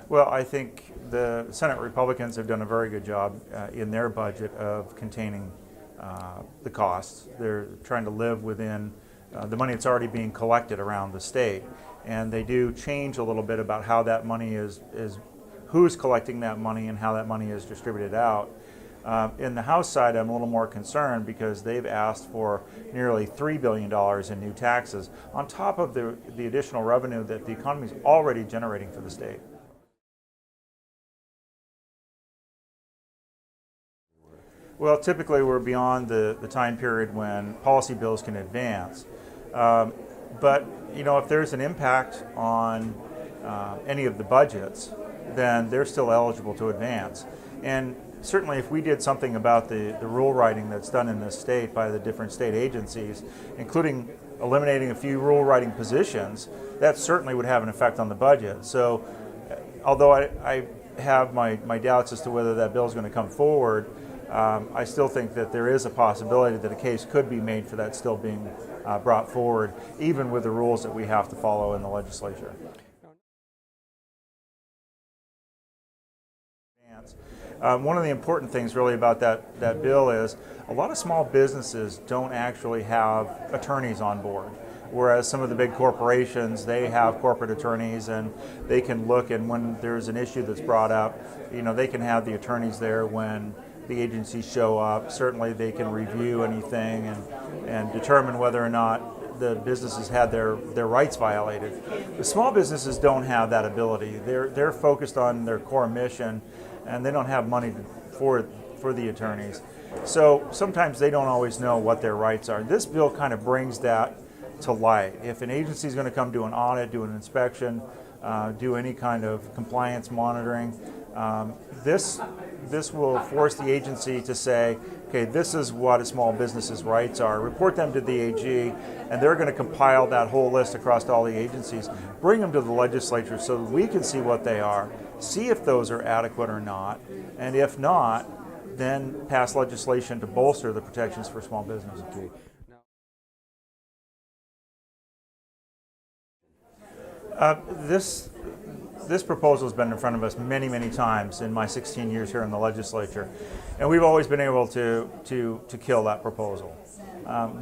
Well, I think the Senate Republicans have done a very good job in their budget of containing the costs. They're trying to live within the money that's already being collected around the state. And they do change a little bit about how that money is who's collecting that money and how that money is distributed out. In the House side, I'm a little more concerned because they've asked for nearly $3 billion in new taxes on top of the additional revenue that the economy is already generating for the state. Well, typically we're beyond the time period when policy bills can advance. But, you know, if there's an impact on any of the budgets, then they're still eligible to advance. And certainly if we did something about the rule writing that's done in this state by the different state agencies, including eliminating a few rule writing positions, that certainly would have an effect on the budget. So although I have my doubts as to whether that bill is going to come forward, I still think that there is a possibility that a case could be made for that still being brought forward, even with the rules that we have to follow in the legislature. One of the important things really about that bill is a lot of small businesses don't actually have attorneys on board, whereas some of the big corporations, they have corporate attorneys and they can look, and when there's an issue that's brought up, you know, they can have the attorneys there when the agencies show up. Certainly they can review anything and determine whether or not the businesses had their rights violated. The small businesses don't have that ability. They're focused on their core mission and they don't have money for the attorneys. So sometimes they don't always know what their rights are. This bill kind of brings that to light. If an agency is going to come do an audit, do an inspection, do any kind of compliance monitoring, this will force the agency to say, okay, this is what a small business's rights are. Report them to the AG, and they're going to compile that whole list across all the agencies, bring them to the legislature so that we can see what they are, see if those are adequate or not, and if not, then pass legislation to bolster the protections for small business. Okay. This proposal has been in front of us many, many times in my 16 years here in the legislature, and we've always been able to kill that proposal.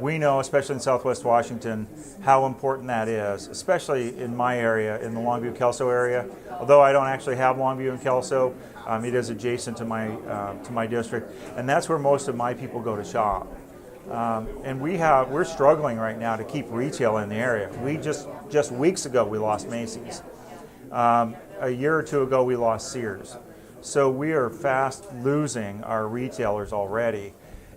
We know, especially in Southwest Washington, how important that is, especially in my area, in the Longview-Kelso area. Although I don't actually have Longview and Kelso, it is adjacent to my district, and that's where most of my people go to shop. And we're struggling right now to keep retail in the area. We just weeks ago we lost Macy's. A year or two ago we lost Sears. So we are fast losing our retailers already.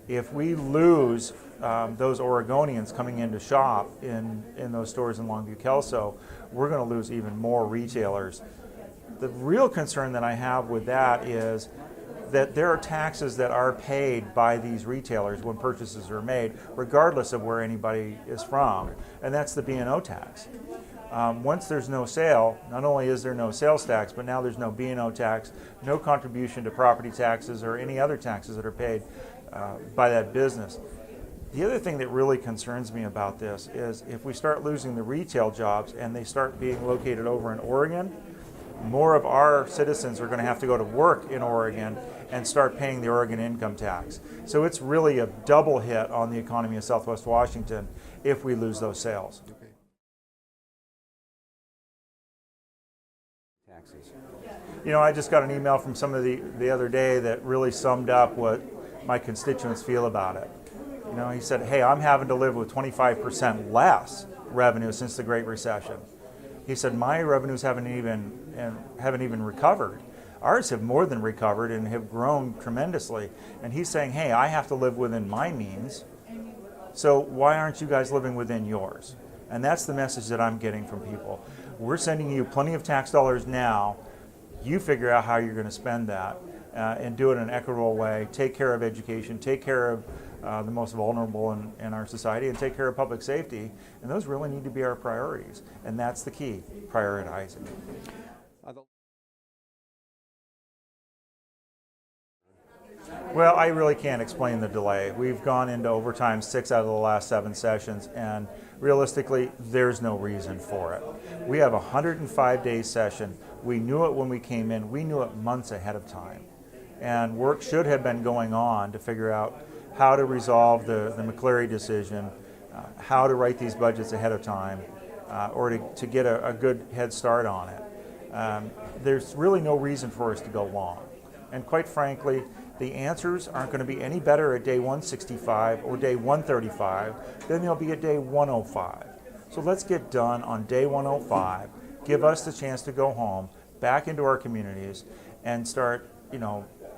If we lose those Oregonians coming in to shop in those stores in Longview-Kelso, we're going to lose even more retailers. The real concern that I have with that is that there are taxes that are paid by these retailers when purchases are made, regardless of where anybody is from, and that's the B&O tax. Once there's no sale, not only is there no sales tax, but now there's no B&O tax, no contribution to property taxes or any other taxes that are paid by that business. The other thing that really concerns me about this is if we start losing the retail jobs and they start being located over in Oregon, more of our citizens are going to have to go to work in Oregon and start paying the Oregon income tax. So it's really a double hit on the economy of Southwest Washington if we lose those sales. Okay. Taxes. You know, I just got an email from somebody the other day that really summed up what my constituents feel about it. You know, he said, hey, I'm having to live with 25% less revenue since the Great Recession. He said, my revenues haven't even recovered. Ours have more than recovered and have grown tremendously. And he's saying, hey, I have to live within my means, so why aren't you guys living within yours? And that's the message that I'm getting from people. We're sending you plenty of tax dollars now. You figure out how you're going to spend that and do it in an equitable way. Take care of education, take care of the most vulnerable in our society, and take care of public safety. And those really need to be our priorities. And that's the key, prioritizing. Well, I really can't explain the delay. We've gone into overtime 6 out of the last 7 sessions, and realistically, there's no reason for it. We have a 105-day session We knew it when we came in. We knew it months ahead of time. And work should have been going on to figure out how to resolve the McCleary decision, how to write these budgets ahead of time, or to get a good head start on it. There's really no reason for us to go long. And quite frankly, the answers aren't going to be any better at day 165 or day 135 than they'll be at day 105. So let's get done on day 105, give us the chance to go home, back into our communities, and start,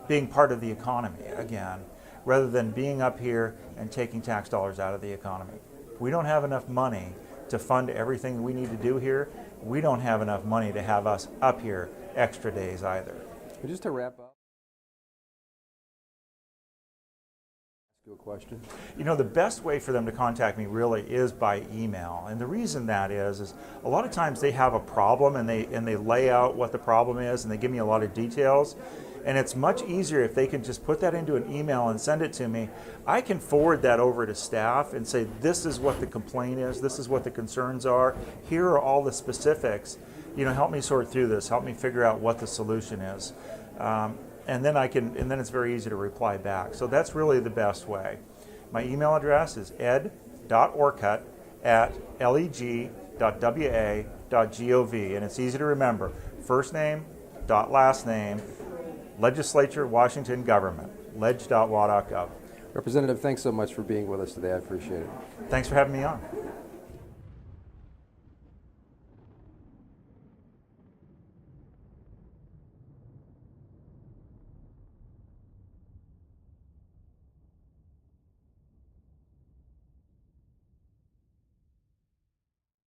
being part of the economy again, rather than being up here and taking tax dollars out of the economy. We don't have enough money to fund everything we need to do here. We don't have enough money to have us up here extra days either. Just to wrap up, ask you a question. The best way for them to contact me really is by email. And the reason that is a lot of times they have a problem and they lay out what the problem is and they give me a lot of details. And it's much easier if they can just put that into an email and send it to me. I can forward that over to staff and say, this is what the complaint is, this is what the concerns are, here are all the specifics. Help me sort through this, help me figure out what the solution is. And then it's very easy to reply back. So that's really the best way. My email address is ed.orcutt@leg.wa.gov, and it's easy to remember. First name, last name, Legislature, Washington Government, leg.wa.gov. Representative, thanks so much for being with us today. I appreciate it. Thanks for having me on.